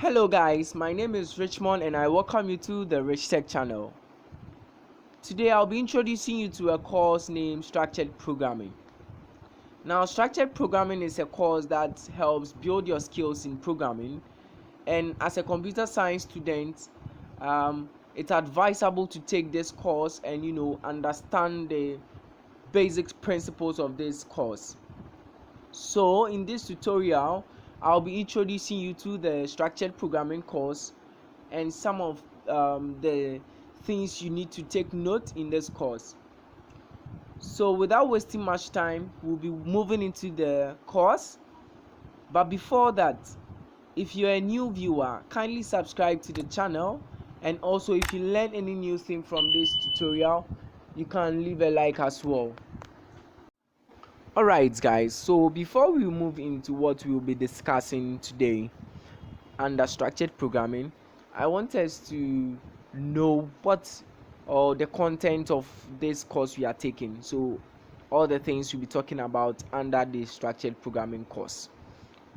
Hello guys, my name is Richmond and I welcome you to the Rich Tech channel. Today I'll be introducing you to a course named Structured Programming. Now, Structured Programming is a course that helps build your skills in programming, and as a computer science student, it's advisable to take this course and understand the basic principles of this course. So in this tutorial, I'll be introducing you to the structured programming course and some of the things you need to take note in this course. So without wasting much time, we'll be moving into the course. But before that, if you're a new viewer, kindly subscribe to the channel, and also if you learn any new thing from this tutorial, you can leave a like as well. Alright guys, so before we move into what we'll be discussing today under structured programming, I want us to know what or the content of this course we are taking. So all the things we'll be talking about under the structured programming course.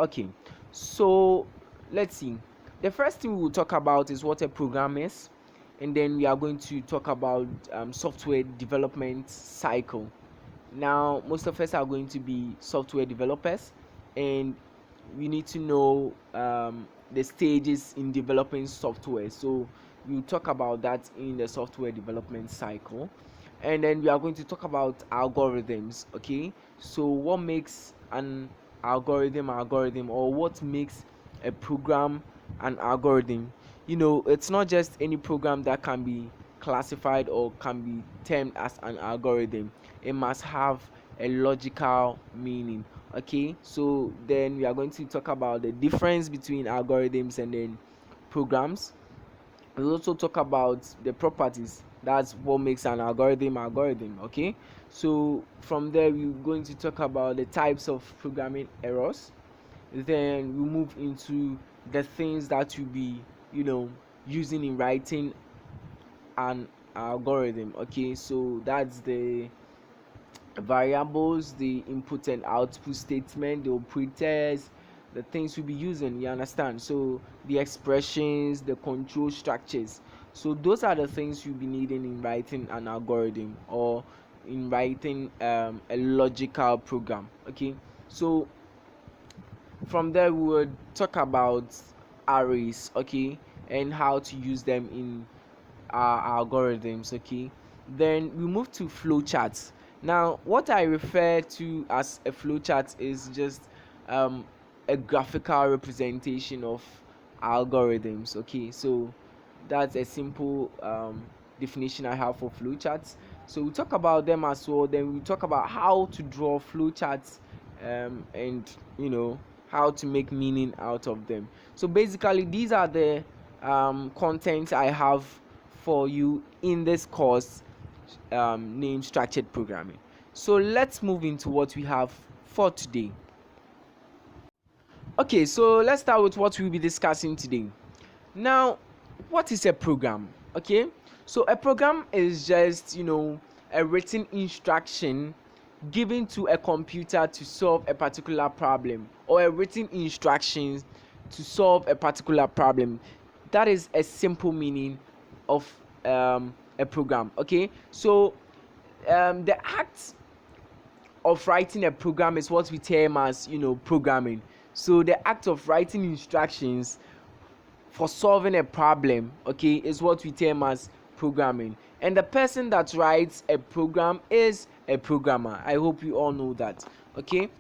Okay, so let's see. The first thing we will talk about is what a program is, and then we are going to talk about software development cycle. Now, most of us are going to be software developers, and we need to know the stages in developing software. So we'll talk about that in the software development cycle, and then we are going to talk about algorithms. Okay, so what makes an algorithm, or what makes a program an algorithm? It's not just any program that can be classified or can be termed as an algorithm. It must have a logical meaning. Okay, so then we are going to talk about the difference between algorithms and then programs. We'll also talk about the properties. That's what makes an algorithm. Okay, so from there we're going to talk about the types of programming errors. Then we move into the things that you'll be using in writing an algorithm. Okay, so that's the variables, the input and output statement, the operators, the things we'll be using, you understand? So the expressions, the control structures. So those are the things you'll be needing in writing an algorithm or in writing a logical program. Okay, so from there we would talk about arrays, okay, and how to use them in our algorithms. Okay, then we move to flowcharts. Now, what I refer to as a flowchart is just a graphical representation of algorithms. Okay, so that's a simple definition I have for flowcharts. So we'll talk about them as well. Then we'll talk about how to draw flowcharts and how to make meaning out of them. So basically, these are the contents I have for you in this course named Structured Programming. So let's move into what we have for today. Okay, so let's start with what we'll be discussing today. Now, what is a program? Okay, so a program is just a written instruction given to a computer to solve a particular problem, or a written instruction to solve a particular problem. That is a simple meaning of a program. Okay, so the act of writing a program is what we term as programming. So the act of writing instructions for solving a problem, okay, is what we term as programming. And the person that writes a program is a programmer. I hope you all know that. Okay,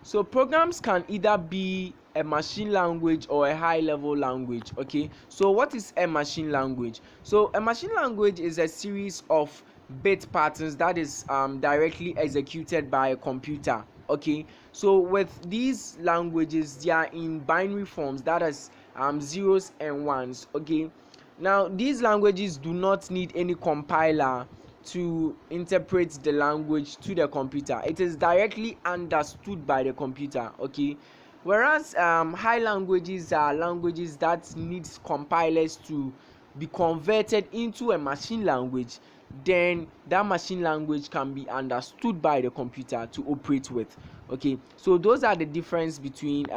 so programs can either be a machine language or a high level language. Okay, so what is a machine language? So a machine language is a series of bit patterns that is directly executed by a computer. Okay, so with these languages, they are in binary forms, that is zeros and ones. Okay, now these languages do not need any compiler to interpret the language to the computer. It is directly understood by the computer. Okay, whereas high languages are languages that needs compilers to be converted into a machine language. Then that machine language can be understood by the computer to operate with. Okay, so those are the difference between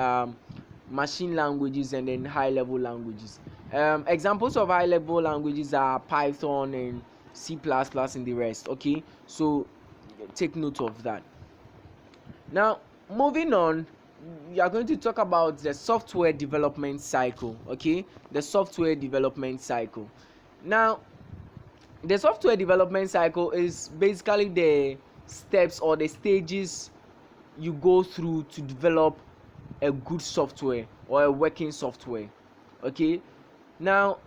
machine languages, and then high level languages. Examples of high level languages are Python and C++ and the rest. Okay, so take note of that. Now, moving on, we are going to talk about the software development cycle. Okay, the software development cycle. Now, the software development cycle is basically the steps or the stages you go through to develop a good software or a working software. Okay, now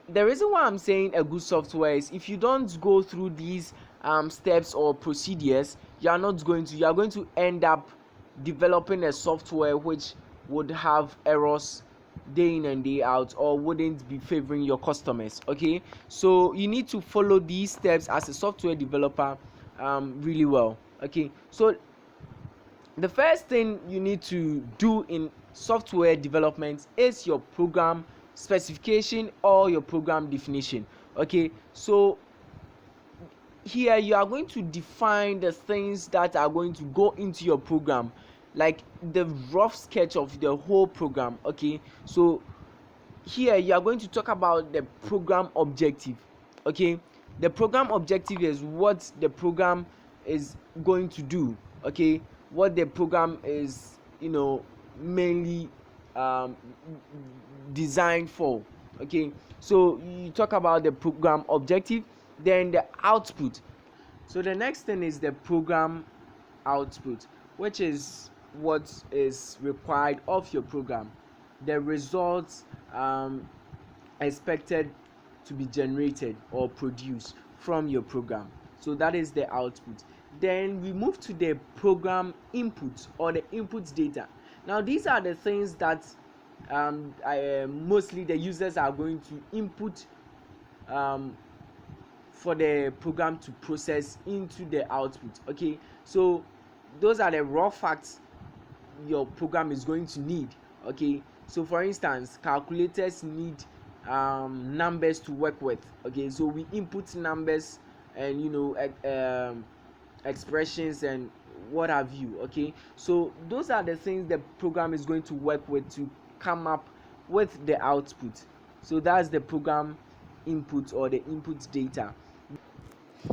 the reason why I'm saying a good software is if you don't go through these steps or procedures, you are going to end up developing a software which would have errors day in and day out, or wouldn't be favoring your customers. Okay, so you need to follow these steps as a software developer really well. Okay, so the first thing you need to do in software development is your program specification or your program definition. Okay, so here you are going to define the things that are going to go into your program, like the rough sketch of the whole program. Okay, so here you are going to talk about the program objective. Okay, the program objective is what the program is going to do. Okay, what the program is mainly designed for. Okay, so you talk about the program objective, then the output. So the next thing is the program output, which is what is required of your program, the results expected to be generated or produced from your program. So that is the output. Then we move to the program input or the input data. Now these are the things that mostly the users are going to input for the program to process into the output. Okay, so those are the raw facts your program is going to need. Okay, so for instance, calculators need numbers to work with. Okay, so we input numbers and expressions and what have you. Okay, so those are the things the program is going to work with to come up with the output. So that's the program input or the input data.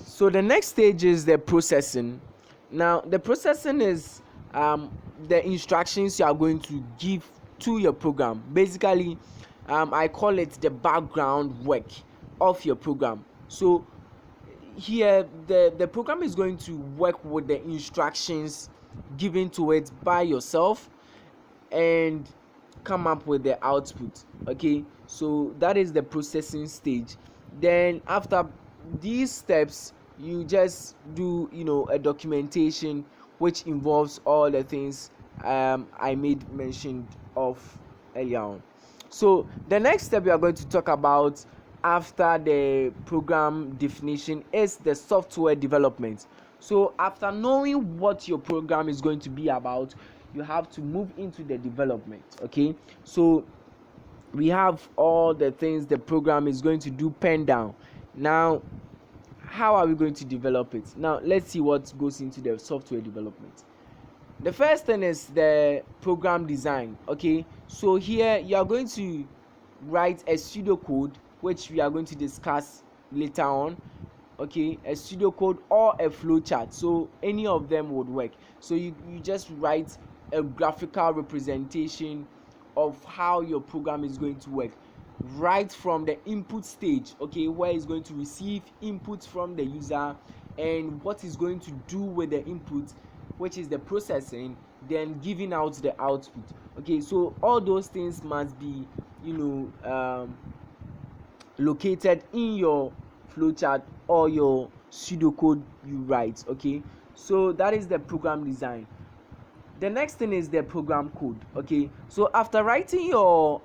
So the next stage is the processing. Now the processing is the instructions you are going to give to your program. Basically, I call it the background work of your program. So here the program is going to work with the instructions given to it by yourself and come up with the output. Okay, so that is the processing stage. Then after these steps, you just do a documentation which involves all the things I made mention of earlier on. So the next step we are going to talk about after the program definition is the software development. So after knowing what your program is going to be about, you have to move into the development. Okay, so we have all the things the program is going to do pen down. Now how are we going to develop it? Now let's see what goes into the software development. The first thing is the program design. Okay, so here you are going to write a pseudocode, which we are going to discuss later on. Okay, a pseudocode or a flowchart, so any of them would work. So you just write a graphical representation of how your program is going to work right from the input stage. Okay, where it's going to receive input from the user and what is going to do with the input, which is the processing, then giving out the output. Okay, so all those things must be located in your flowchart or your pseudocode you write. Okay, so that is the program design. The next thing is the program code. Okay, so after writing your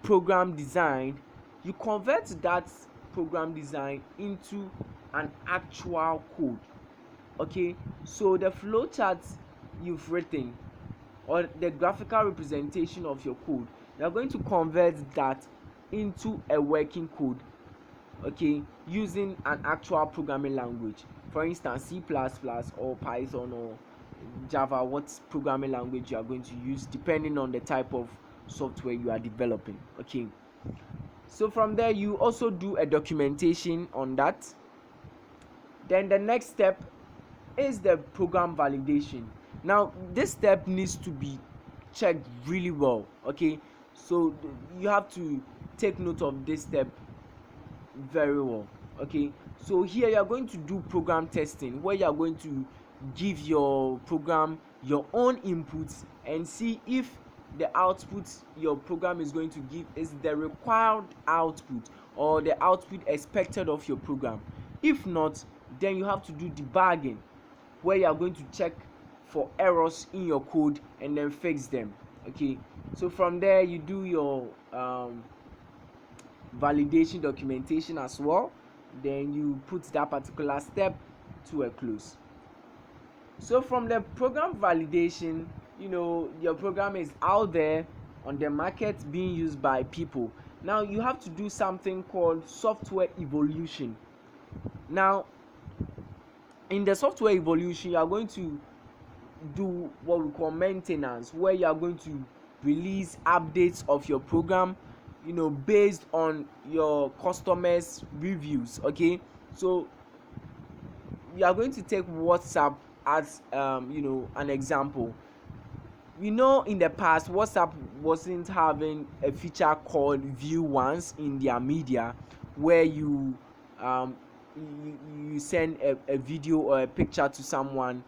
program design, you convert that program design into an actual code. Okay, so the flowchart you've written or the graphical representation of your code, you are going to convert that into a working code. Okay, using an actual programming language, for instance C++ or Python or Java, what programming language you are going to use, depending on the type of software you are developing. Okay, so from there you also do a documentation on that. Then the next step is the program validation. Now this step needs to be checked really well. Okay, so you have to take note of this step very well. Okay, so here you are going to do program testing, where you are going to give your program your own inputs and see if the output your program is going to give is the required output or the output expected of your program. If not, then you have to do debugging, where you are going to check for errors in your code and then fix them. Okay, so from there you do your validation documentation as well. Then you put that particular step to a close. So from the program validation, your program is out there on the market being used by people. Now you have to do something called software evolution. Now in the software evolution, you are going to do what we call maintenance, where you are going to release updates of your program, based on your customers' reviews. Okay, so we are going to take WhatsApp as an example. We know in the past WhatsApp wasn't having a feature called view once in their media, where you send a video or a picture to someone,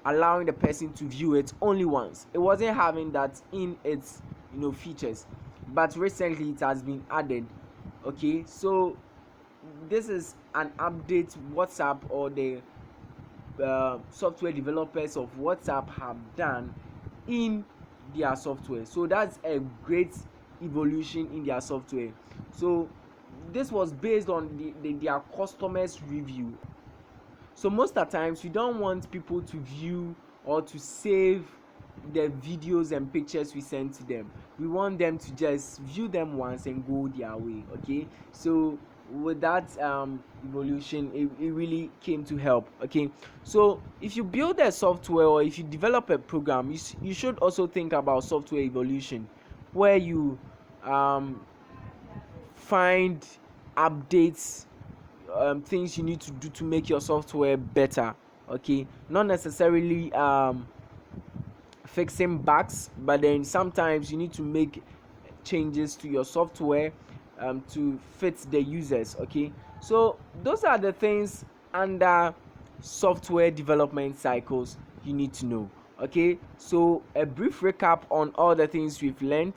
allowing the person to view it only once. It wasn't having that in its features, but recently it has been added. Okay, so this is an update WhatsApp or the software developers of WhatsApp have done in their software. So that's a great evolution in their software. So this was based on their customers' review. So most of the times we don't want people to view or to save the videos and pictures we send to them. We want them to just view them once and go their way. Okay, so with that evolution, it really came to help. Okay, so if you build a software or if you develop a program, you should also think about software evolution, where you find updates, things you need to do to make your software better. Okay, not necessarily fixing bugs, but then sometimes you need to make changes to your software to fit the users. Okay, so those are the things under software development cycles you need to know. Okay, so a brief recap on all the things we've learned.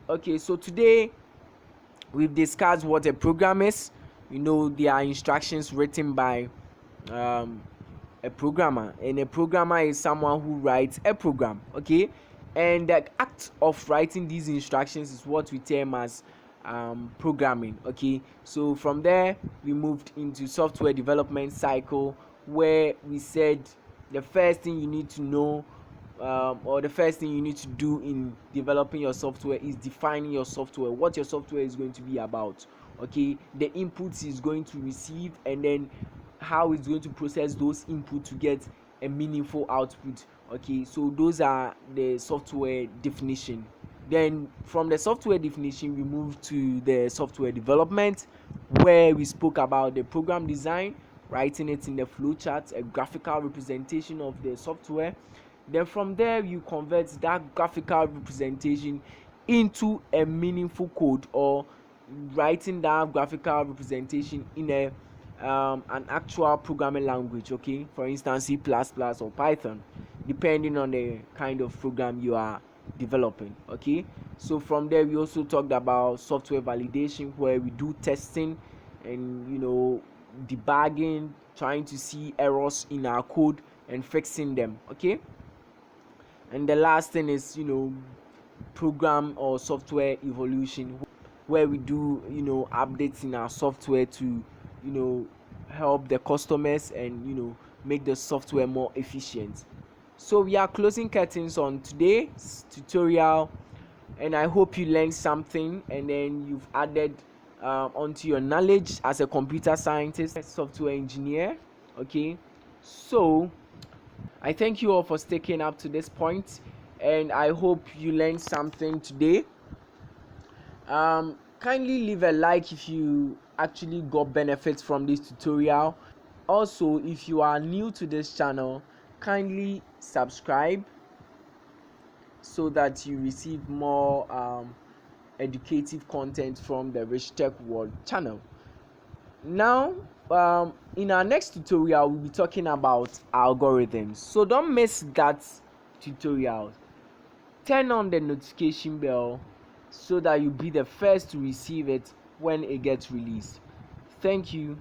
Okay, so today we've discussed what a program is. There are instructions written by a programmer, and a programmer is someone who writes a program. Okay, and the act of writing these instructions is what we term as programming. Okay, so from there we moved into software development cycle, where we said the first thing you need to know, or the first thing you need to do in developing your software is defining your software, what your software is going to be about. Okay, the inputs is going to receive, and then how it's going to process those inputs to get a meaningful output. Okay, so those are the software definition. Then from the software definition we move to the software development, where we spoke about the program design, writing it in the flowchart, a graphical representation of the software. Then from there you convert that graphical representation into a meaningful code, or writing that graphical representation in an actual programming language. Okay, for instance C++ or Python, depending on the kind of program you are developing. Okay, so from there we also talked about software validation, where we do testing and debugging, trying to see errors in our code and fixing them. Okay, and the last thing is program or software evolution, where we do updates in our software to help the customers and make the software more efficient. So we are closing curtains on today's tutorial, and I hope you learned something and then you've added onto your knowledge as a computer scientist, software engineer. Okay, so I thank you all for sticking up to this point, and I hope you learned something today. Kindly leave a like if you actually got benefits from this tutorial. Also, if you are new to this channel, kindly subscribe so that you receive more educative content from the RichTechWorld channel. Now, in our next tutorial, we'll be talking about algorithms, so don't miss that tutorial. Turn on the notification bell so that you'll be the first to receive it when it gets released. Thank you.